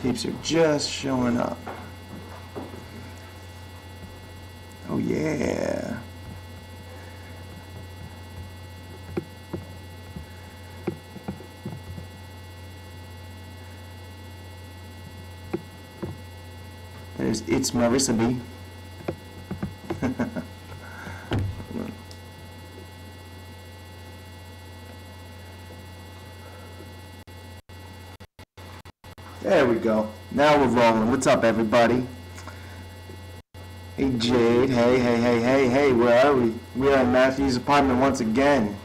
Peeps are just showing up. Oh yeah. There's It's My Recipe. There we go. Now we're rolling. What's up, everybody? Hey, Jade. Hey, where are we? We are in Matthew's apartment once again.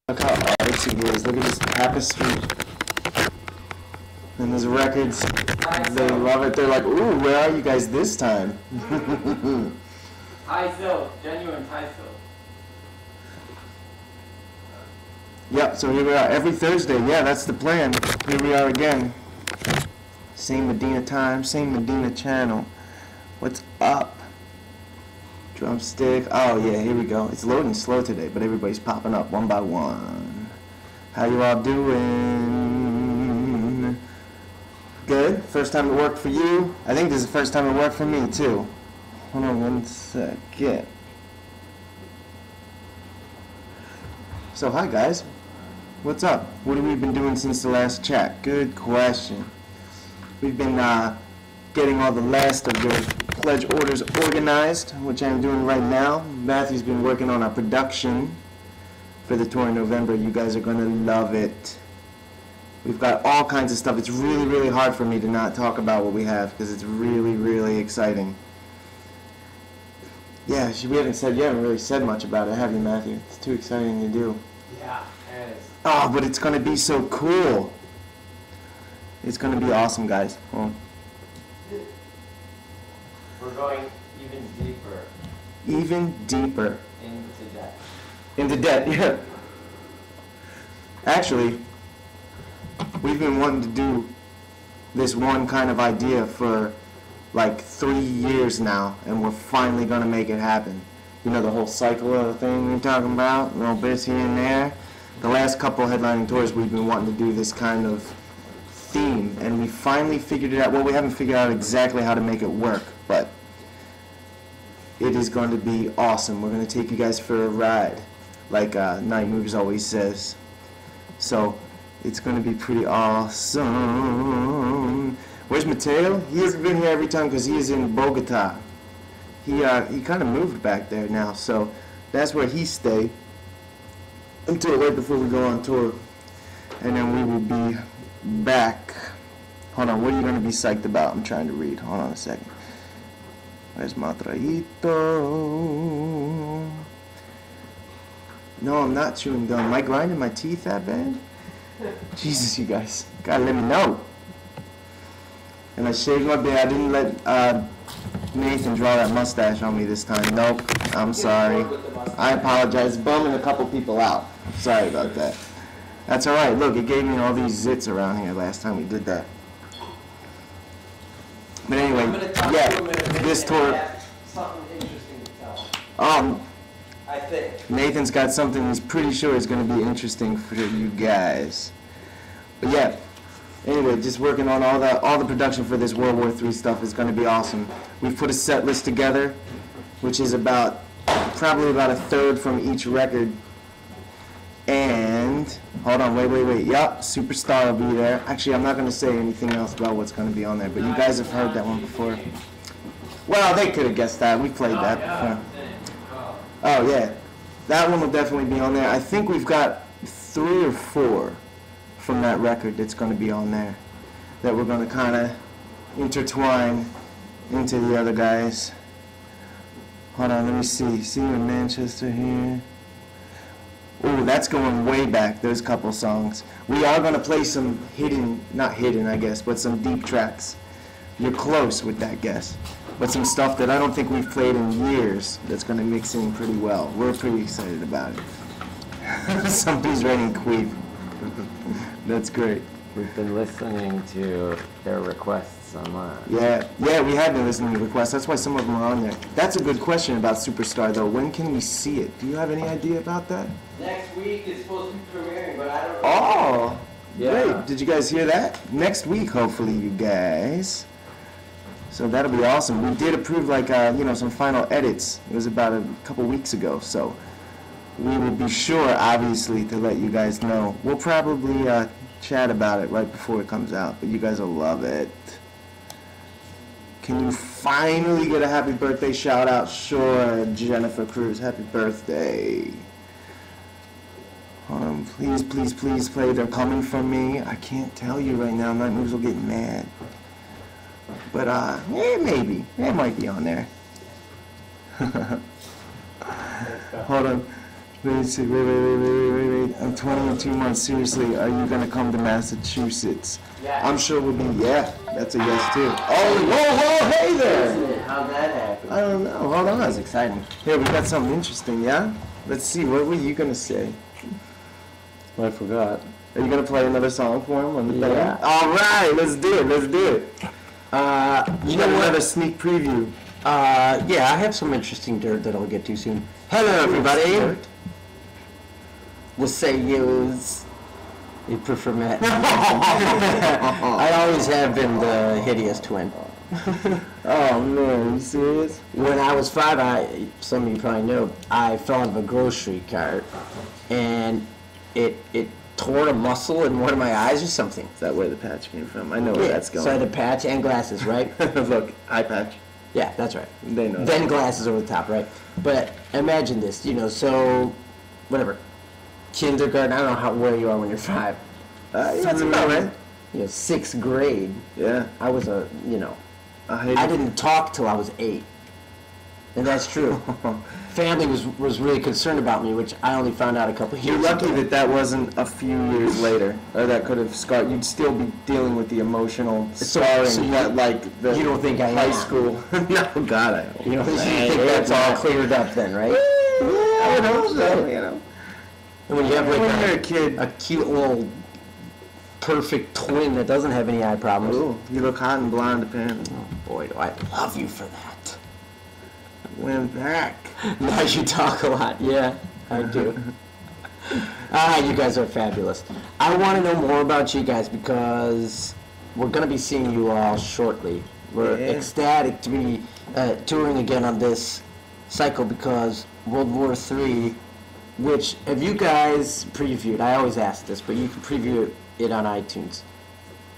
Look how artsy it is. Look at this tapestry. And these records. They love it. They're like, ooh, where are you guys this time? Thai silk. Genuine Thai silk. Yep, so here we are. Every Thursday. Yeah, that's the plan. Here we are again. Same Madina time, same Madina channel. What's up? Drumstick. Oh yeah, here we go. It's loading slow today, but everybody's popping up one by one. How you all doing? Good? First time it worked for you? I think this is the first time it worked for me too. Hold on one second. So hi guys. What's up? What have we been doing since the last chat? Good question. We've been getting all the last of the pledge orders organized, which I'm doing right now. Matthew's been working on our production for the tour in November. You guys are going to love it. We've got all kinds of stuff. It's really, really hard for me to not talk about what we have because it's really, really exciting. Yeah, you haven't really said much about it, have you, Matthew? It's too exciting to do. Yeah, it is. Oh, but it's going to be so cool. It's going to be awesome, guys. Well, we're going even deeper. Even deeper. Into debt. Into debt, yeah. Actually, we've been wanting to do this one kind of idea for like 3 years now, and we're finally going to make it happen. You know, the whole cycle of the thing we're talking about, little bits here and there. The last couple headlining tours, we've been wanting to do this kind of theme, and we finally figured it out. Well, we haven't figured out exactly how to make it work, but it is going to be awesome. We're going to take you guys for a ride, like Night Moves always says. So it's going to be pretty awesome. Where's Mateo? He hasn't been here every time because he is in Bogota. He kind of moved back there now, so that's where he stayed until right before we go on tour, and then we will be back. Hold on, what are you going to be psyched about? I'm trying to read. Hold on a second. Where's my traíto? No, I'm not chewing gum. Am I grinding my teeth that bad? Jesus, you guys. Gotta let me know. And I shaved my beard. I didn't let Nathan draw that mustache on me this time. Nope. I'm sorry. I apologize. Bumming a couple people out. Sorry about that. That's alright. Look, it gave me all these zits around here last time we did that. But anyway, yeah, this tour. Something interesting to tell. I think. Nathan's got something he's pretty sure is going to be interesting for you guys. But yeah, anyway, just working on all the production for this World War III stuff is going to be awesome. We've put a set list together, which is probably about a third from each record. And hold on, wait. Yup, Superstar will be there. Actually, I'm not going to say anything else about what's going to be on there, but you guys have heard that one before. Well, they could have guessed that. We played that before. Oh yeah, that one will definitely be on there. I think we've got 3 or 4 from that record that's going to be on there that we're going to kind of intertwine into the other guys. Hold on, let me see. See you in Manchester here. Ooh, that's going way back, those couple songs. We are going to play some not hidden I guess, but some deep tracks. You're close with that guess. But some stuff that I don't think we've played in years that's going to mix in pretty well. We're pretty excited about it. Somebody's writing queef. That's great. We've been listening to their requests online. Yeah, we have been listening to requests. That's why some of them are on there. That's a good question about Superstar, though. When can we see it? Do you have any idea about that? Next week is supposed to be premiering, but I don't know. Oh, Yeah. Great. Did you guys hear that? Next week, hopefully, you guys. So that'll be awesome. We did approve some final edits. It was about a couple weeks ago, so we will be sure, obviously, to let you guys know. We'll probably chat about it right before it comes out, but you guys will love it. Can you finally get a happy birthday shout out? Sure, Jennifer Cruz, happy birthday. Please, please, please play They're Coming From Me. I can't tell you right now. Night Moves will get mad. But, maybe. It might be on there. Hold on. Wait. I'm 22 months. Seriously, are you going to come to Massachusetts? Yeah. I'm sure we'll be, yeah. That's a yes, too. Oh, whoa, hey there. How'd that happen? I don't know. Hold on. That's exciting. Here, we got something interesting, yeah? Let's see. What were you going to say? I forgot. Are you going to play another song for him on the thing? Yeah. All right, let's do it. You know what? Another sneak preview. Yeah, I have some interesting dirt that I'll get to soon. Hello, everybody. We'll say you prefer Matt. I always have been the hideous twin. Oh man, you serious? When I was 5, some of you probably know, I fell out of a grocery cart, and it tore a muscle in one of my eyes or something. Is that where the patch came from? I know where that's going. So I had a patch and glasses, right? Look, eye patch. Yeah, that's right. They know Then that. glasses over the top, right? But imagine this, so whatever, kindergarten. I don't know where you are when you're 5. Yeah, that's about right. 6th grade. Yeah. I was I I didn't talk till I was 8, and that's true. Family was really concerned about me, which I only found out a couple of You're years lucky ago. that wasn't a few years later, or that could have scarred. You'd still be dealing with the emotional scarring so you- that, the you don't think I high am? school. No, God, I hope. You know, you Hey, think that's all it's cleared up then, right? Yeah, I would hope so. And when you have When you're a like kid, a cute little perfect twin that doesn't have any eye problems. ooh, you look hot and blonde apparently. Boy, do I love you for that. Went back. Now you talk a lot. Yeah, I do. You guys are fabulous. I want to know more about you guys because we're going to be seeing you all shortly. We're Yeah. ecstatic to be touring again on this cycle because World War III, which have you guys previewed? I always ask this, but you can preview it on iTunes.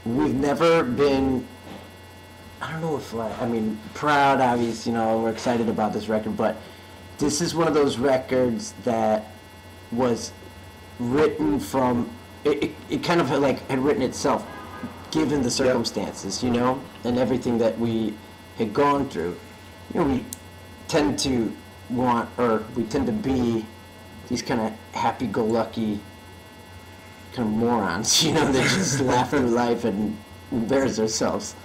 We've never been, I don't know if, proud, obviously, we're excited about this record, but this is one of those records that was written from, it kind of had written itself, given the circumstances, and everything that we had gone through. We tend to be these kind of happy-go-lucky kind of morons, that just laugh through life and embarrass ourselves.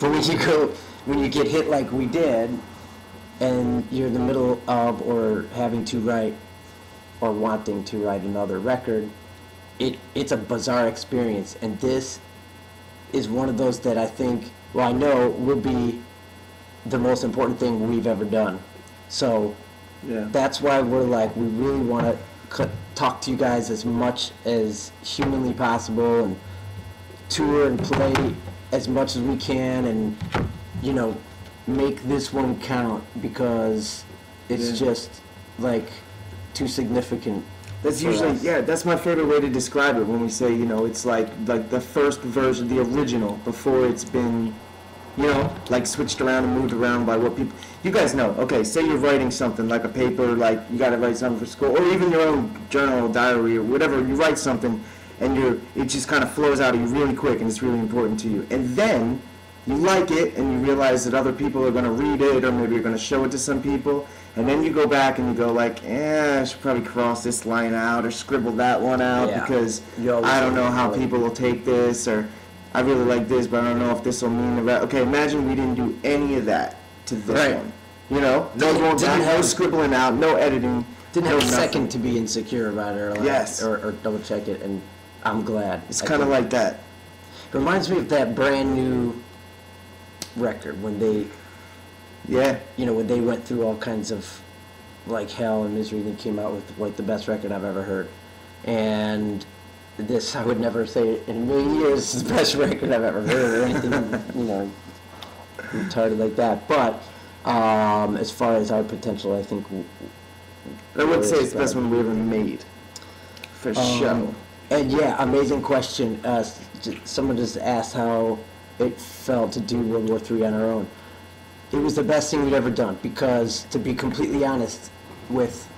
But when you get hit like we did, and you're in the middle of or having to write or wanting to write another record, it's a bizarre experience. And this is one of those that I know will be the most important thing we've ever done. So Yeah. that's why we really want to talk to you guys as much as humanly possible and tour and play as much as we can and, make this one count because it's just, too significant. That's for usually, us. that's my favorite way to describe it when we say, it's like the first version, the original, before it's been, switched around and moved around by what people, you guys know, okay, say you're writing something, like a paper, you gotta write something for school, or even your own journal, diary, or whatever, you write something, and it just kind of flows out of you really quick, and it's really important to you. And then, you like it, and you realize that other people are gonna read it, or maybe you're gonna show it to some people, and then you go back and you go I should probably cross this line out, or scribble that one out, Yeah. because You always I don't know how like- people will take this, or I really like this, but I don't know if this will mean the rest. Okay, imagine we didn't do any of that to this Right. one. No going Didn't back, no have- scribbling out, no editing. Didn't no have a nothing. second to be insecure about it Yes. or double check it, and I'm glad. It's I kind of think- like that. It reminds me of that brand new record when they, Yeah. when they went through all kinds of hell and misery and they came out with the best record I've ever heard. And this I would never say in a million years this is the best record I've ever heard or anything, retarded like that. But as far as our potential, I think I would say it's the best one we ever made, for sure. And yeah, amazing question. Someone just asked how it felt to do World War III on our own. It was the best thing we'd ever done because, to be completely honest, with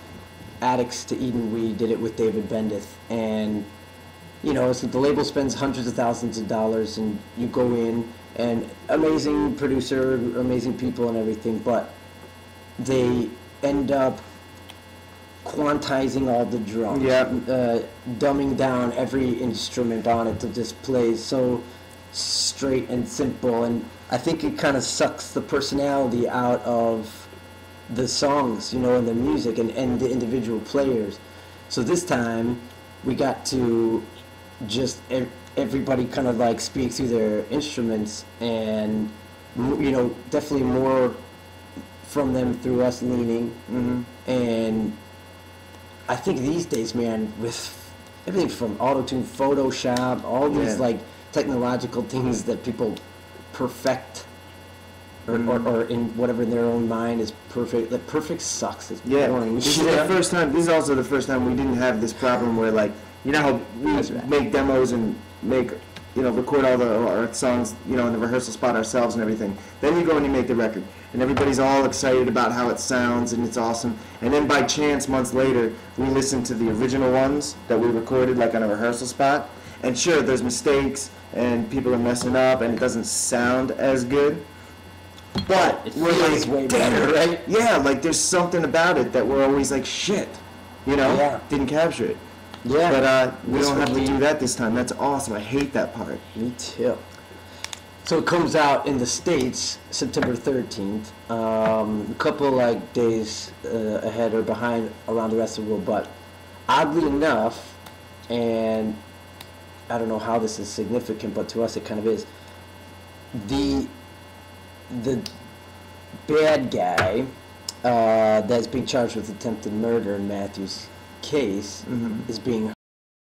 Addicts to Eden, we did it with David Bendith, and so the label spends hundreds of thousands of dollars, and you go in, and amazing producer, amazing people and everything, but they end up quantizing all the drums, dumbing down every instrument on it to just play so straight and simple, and I think it kind of sucks the personality out of the songs, and the music and the individual players. So this time we got to just everybody kind of like speak through their instruments, and definitely more from them through us leaning. And I think these days, man, with everything from auto-tune, Photoshop, all these like technological things that people perfect or in whatever in their own mind is perfect. That perfect sucks. It's boring. This is the first time. This is also the first time we didn't have this problem where, like, how we make demos and record all our songs, in the rehearsal spot ourselves and everything. Then you go and you make the record, and everybody's all excited about how it sounds and it's awesome. And then by chance, months later, we listen to the original ones that we recorded, like on a rehearsal spot. And sure, there's mistakes and people are messing up and it doesn't sound as good. But it we're feels like, way better, right? Yeah, like there's something about it that we're always like, shit, didn't capture it. Yeah. But we don't have to do that this time. That's awesome. I hate that part. Me too. So it comes out in the States September 13th, a couple like days ahead or behind around the rest of the world. But oddly enough, and I don't know how this is significant, but to us it kind of is, the bad guy that's being charged with attempted murder in Matthew's case is being